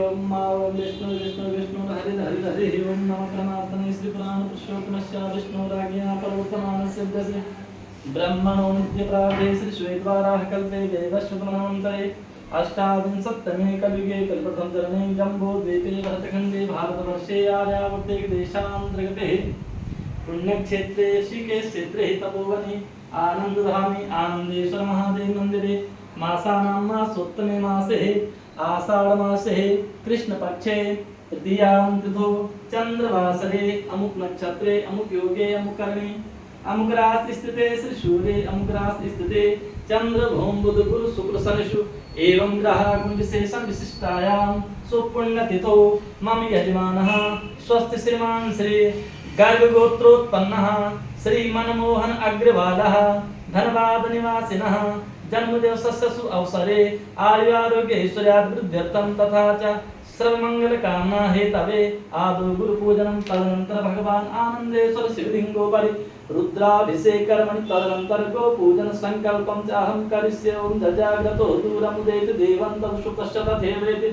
ओम ओम विष्णु विष्णु विष्णु हरि हरि हरि ओम नमः परमात्मने श्री पुराण पुरुषोत्तमस्य विष्णु राज्ञा प्रवर्तमान सिद्धसे ब्रह्मणो नित्य प्राप्ते श्री श्वेतवाराह कल्पे वेदश्रुतमनवन्तरे अष्टाविंशत्तमे कलियुगे कल्पप्रथम चरणे जम्बूद्वीपे भरतखण्डे भारतवर्षे आर्यावर्ते देशान्तर्गते पुण्यक्षेत्रे ऋषिकेशक्षेत्रे तपोवने आनन्दधामे आनन्देश्वर महादेव मन्दिरे मासानां मासोत्तमे मासे आषाढ़ मासे कृष्ण पक्षे तृतीयां तिथौ चंद्रवासरे अमुक नक्षत्रे अमुक योगे अमुक कर्णे अमुक राशि स्थिते श्री सूर्ये अमुक राशि स्थिते चंद्र भूम बुध गुरु शुक्र शनिषु एवं ग्रह गुण विशेषण विशिष्टायां सुपुण्य तिथौ मम यजमानः स्वस्ति श्रीमान श्री गर्ग गोत्रोत्पन्नः श्री मनमोहन अग्रवालः धनबाद निवासिनः जन्मदिवसस्य अवसरे आयुरारोग्य ऐश्वर्याभिवृद्ध्यर्थं तथा च सर्वमंगल कामना हेतवे आदौ गुरुपूजनं तदनंतर भगवान आनंदेश्वर शिवलिंगोपरि रुद्राभिषेक कर्मणि तदनंतर गोपूजन संकल्पं च अहं करिष्ये ओम जजाग्रतो दूरमुदेति देवं तव शुकश्च तथैवेति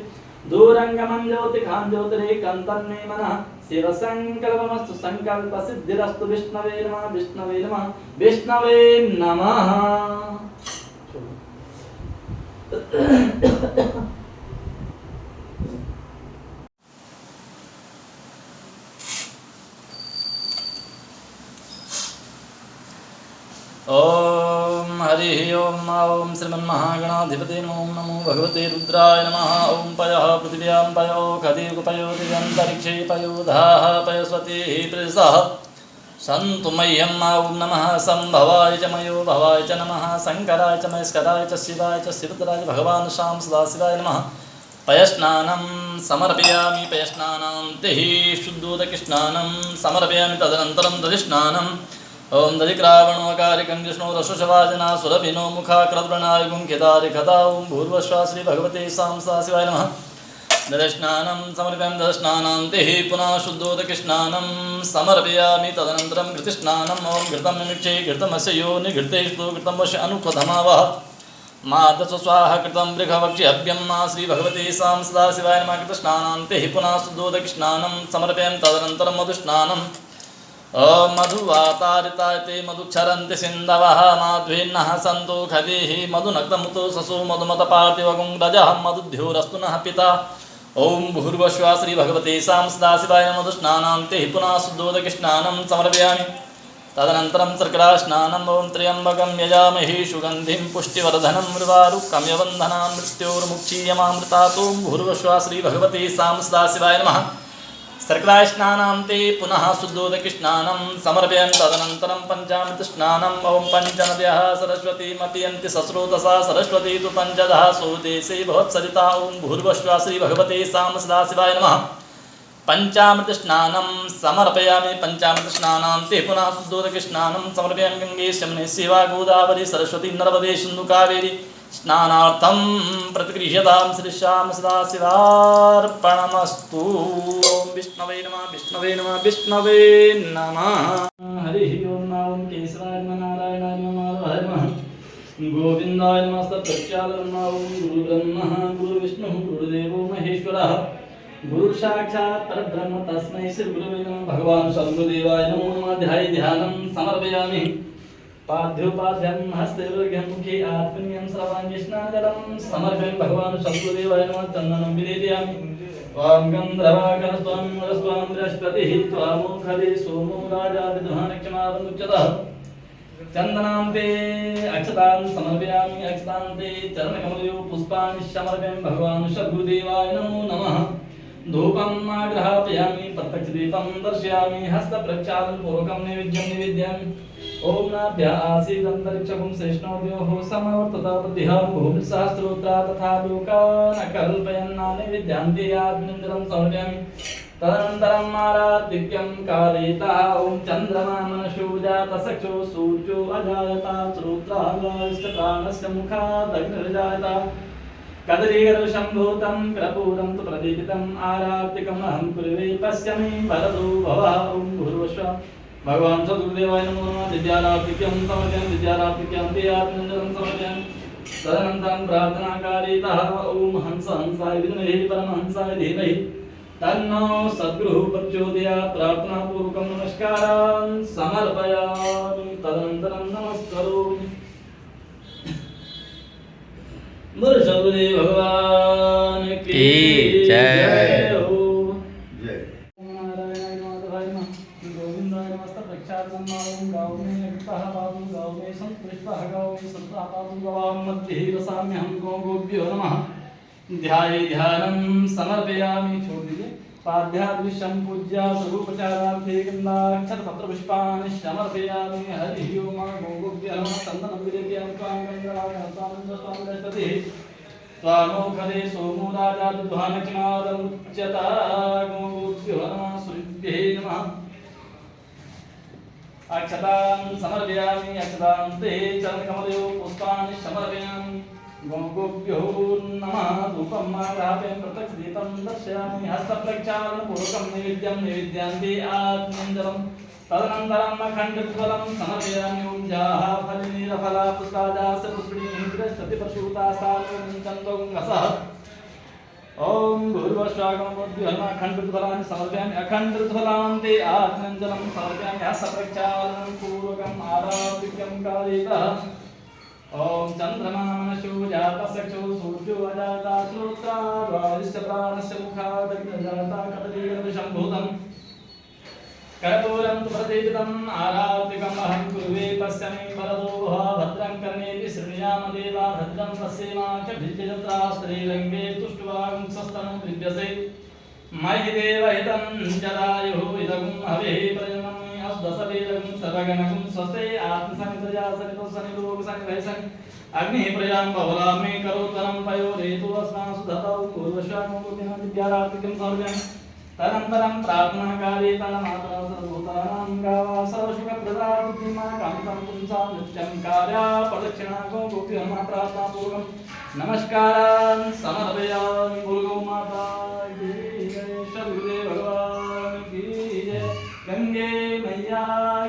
दूरंगमं ज्योतिखां ज्योतिरेकन्तन्मे मनः शिव संकल्पमस्तु संकल्प सिद्धिरस्तु विष्णवे नमः विष्णवे नमः विष्णवे नमः। ओम हरि ओम ओम श्रीमन्महागणाधिपते नमो भगवते रुद्राय नमः। ओम पयः पृथिव्यां पयो खदिगुपयो दिव्यन्तरिक्षे पयो धाः पयस्वती पृषः सन्तु मह्यं ओम नमः संभवाय च मयो भवाय च नमः शंकराय च महेश्वराय च शिवाय च शिवतराय भगवान् शाम सदाशिवाय नमः। पयस्नानं समर्पयामि पयस्नानान्ते शुद्धोदकस्नानं समर्पयामि तदनन्तरं दधिस्नानं ओम दधिक्रावणोऽकारिकं जिष्णो रसोषवाजना सुरभिनो मुखाकृद्वृणाय गुंखितारिखता ओम भूर्वश्वा श्री भगवते शाम सदाशिवाय नमः। दधिस्नानं समर्पयामि दधिस्नानान्ते पुनः शुद्धोदकस्नानं समर्पयामि तदनन्तरं घृतस्नानं ओम घृतं निमिक्षे घृतमस्य योनि घृतेषु घृतमस्य अनुक्वधमावः मादस स्वाहा कृतं बृहवक्ष्यभ्यं मा श्री भगवते शाम सदाशिवाय नमः। घृतस्नानान्ते पुनः शुद्धोदकस्नानं समर्पयामि तदनन्तरं मधुस्नानं ओम मधुवातारितायते मधुक्षरन्ति सिन्धवः माध्वेन्नः सन्तु खदिः मधुनक्तमुतो ससु मधुमतपार्थिवगुं रजः मधुद्योरस्तु नः पिता ओम भूर्भुवः श्री भगवते शाम सदाशिवाय मधुस्नानान्ते पुनः शुद्धोदकस्नानं समर्पयामि तदनन्तरं शर्करास्नानं ओम त्र्यम्बकं यजामहे सुगन्धिं पुष्टिवर्धनं मृवारुकं यवन्धनां मृत्योर्मुक्षीयमामृतात् ओम भूर्भुवः श्री भगवते शाम सदाशिवाय नमः। शर्करास्नानान्ते पुनः शुद्धोदकस्नानं समर्पयामि तदनन्तरं पञ्चामृतस्नानं ओम पञ्चनद्यः सरस्वतीमपीयन्ति सस्रोतसा सरस्वती तु पञ्चदः सुदेशे भवत्सरिता ओम भूर्भुवः श्री भगवते शाम सदाशिवाय नमः। पञ्चामृतस्नानं समर्पयामि पञ्चामृतस्नानान्ते पुनः शुद्धोदकस्नानं समर्पयामि गंगे यमुने शिवा गोदावरी सरस्वती नर्मदे सिन्धु कावेरी स्नानार्थं प्रतिगृह्यतां श्री श्याम सदाशिवार्पणमस्तु। ओम विष्णवे नमः विष्णवे नमः विष्णवे नमः। हरि ओम ओम केशवाय नमः नारायणाय नमः माधवाय नमः गोविन्दाय नमः सत्यज्ञानाय नमः। ओम गुरु ब्रह्मा गुरु विष्णु गुरुदेवो महेश्वरः गुरु साक्षात् परब्रह्म तस्मै श्री गुरुवे नमः। भगवान् शंभुदेवाय नमो नमः। ध्यानं समर्पयामि पाद्योपाध्यं हस्तैर्घ्यं मुखे आत्मनीयं श्रवाञ्जस्नाजलं समर्पयामि भगवान् शंभुदेवाय नमः। चन्दनं विलेपयामि त्वां गन्धर्वाकरं त्वां वरस्त्वां बृहस्पतिः त्वामोखदे सोमो राजादिदुहानक्षमावमुच्यतः चन्दनान्ते अक्षतां समर्पयामि अक्षतान्ते चरणकमलयो पुष्पाणि समर्पयामि भगवान् शंभुदेवाय नमो नमः। धूपम् आग्रहापयामि प्रत्यक्षदीपं दर्शयामि हस्तप्रक्षालनपूर्वकं नैवेद्यं निवेदयामि। ओम नाभ्यः आसीदन्तरिक्षं श्रेष्ठोद्योः समवर्तत बुद्धिः भूमिसहस्रोत्रा तथा लोकान् कल्पयन्ना नैवेद्यान्ते आत्मनिन्दनं समर्पयामि तदनन्तरम् आराधिक्यं कारयितः ओम चन्द्रमा मनसो जातचक्षुः सूर्यो अजायता श्रोत्राश्चप्राणस्य मुखात् अग्निर्जायता कदलीगर्भसम्भूतं कर्पूरं तु प्रदीपितम् आराधिकम् अहं कुर्वे पश्यमि वरदो भवः। ओम भूर्भुवः भगवान् सद्गुरुदेवाय नमो नमः। विद्याराधिक्यं समर्पयामि विद्याराधिक्यं ते आत्मनिन्दनं समर्पयामि तदनन्तरं प्रार्थनाकारीतः ॐ हंस हंसाय विद्महे परमहंसाय धीमहि तन्नो सद्गुरुः प्रचोदयात्। प्रार्थनापूर्वकं नमस्कारान् समर्पयामि। तदनन्तरं नमस्करोमि। गुरुदेव भगवान की जय हो। जय नारायण माधवाय नमः। गोविंदाय नमस्ते। प्रक्षालनं गाँव में एकतः बाबू गाँव में संतुष्टः गाँव में संतः बाबू गाँव मध्ये रसाम्यहं गोभ्यो नमः। ध्यानं समर्पयामि। छोड़ दीजिए। पाद्यादृश्यं पूज्या स्वरूपचारार्थे गन्धाक्षतपत्रपुष्पाणि समर्पयामि। हरि ओम गोभ्यो नमः। चन्दनं विलेप्यां त्वां गङ्गां त्वामोखदे सोमो राजा विद्वानक्षमादमुच्यता। गोभ्यो नमः। सूर्यभ्ये नमः। अक्षतां समर्पयामि। अक्षतां ते चरणकमलयो पुष्पाणि समर्पयामि। गोभ्यो नमः। धूपं माघापयं प्रत्यक्षदीपं दर्शयामि। हस्तप्रक्षालनपूर्वकं नैवेद्यान्ते आत्मञ्जलं। तदनन्तरम् अखण्डफलं समर्पयामि। ॐ जाः फलिनीरफला पुष्पाजास्य पुष्पिणीः बृहस्पतिपरशुतासारसः। ॐ भूर्भुवस्वागमोद्भ्यो नमः। अखण्डफलानि समर्पयामि। अखण्डफलान्ते आत्मञ्जलं समर्पयामि। हस्तप्रक्षालनपूर्वकम् आराधिकं कारयितः। ओम चंद्रमा मनशो जाता सक्षो सूर्यो अजाता श्रोत्रा द्वारिश्च प्राणस्य मुखादग्निजाता कदलीगर्भशम्भूतं कर्पूरं प्रदीपितम् आराधिकम् अहं कुर्वे तस्मै वरदो भद्रं कर्णेभिः शृणुयाम देवा भद्रं पश्येमाक्षभिर्यजत्रा स्त्रीरङ्गे तुष्टुवागुंसस्तनं विद्यसे मयि देवहितं जदायुः इदं हविः प्रजनम् दशवेदं सर्वगणं स्वस्ते आत्मसंप्रजा सनितो सनिलोक सनिभयसं अग्निः प्रजां बहुलामे करोतरं पयोरेतु अस्मान् सुधतौ पूर्वश्वामोदिनं विद्यारात्रिकं सर्वं। तदनन्तरं प्रार्थनाकाले तन्माता सर्वभूतानां गावा सर्वसुखप्रदा बुद्धिमा कामितं पुंसां नित्यं कार्या प्रदक्षिणा गोभ्यो नमः। प्रार्थनापूर्वकं नमस्कारान् समर्पयामि। गुरुगौ माता की जय। गुरुदेव भगवान की जय। गंगे मैया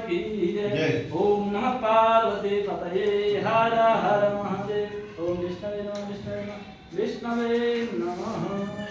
की जय। ओम नमः पार्वती पतये हर हर महादेव। ओम विष्णवे नमः। विष्णवे नमः।